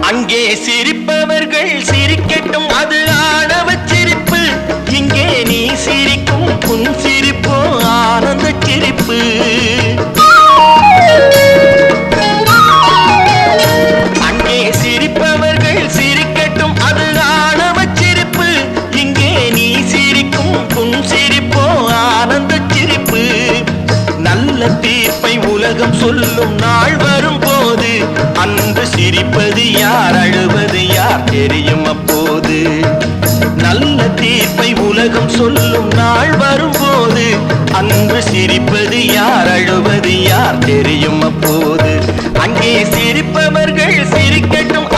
அங்கே சிரிப்பவர்கள் சிரிக்கட்டும், அது ஆணவ சிரிப்பு. இங்கே நீ சிரிக்கும் புன் சிரிப்போ ஆனந்த சிரிப்பு. அங்கே சிரிப்பவர்கள் சிரிக்கட்டும், அது ஆணவ சிரிப்பு. இங்கே நீ சிரிக்கும் புன் சிரிப்போ ஆனந்த சிரிப்பு. நல்ல தீர்ப்பை உலகம் சொல்லும் நாள் வரும் போது அன்று சிரிப்பது யார், அழுவது யார் தெரியும் அப்போது. நல்ல தீர்ப்பை உலகம் சொல்லும் நாள் வரும்போது அன்று சிரிப்பது யார், அழுவது யார் தெரியும் அப்போது. அங்கே சிரிப்பவர்கள் சிரிக்கட்டும்,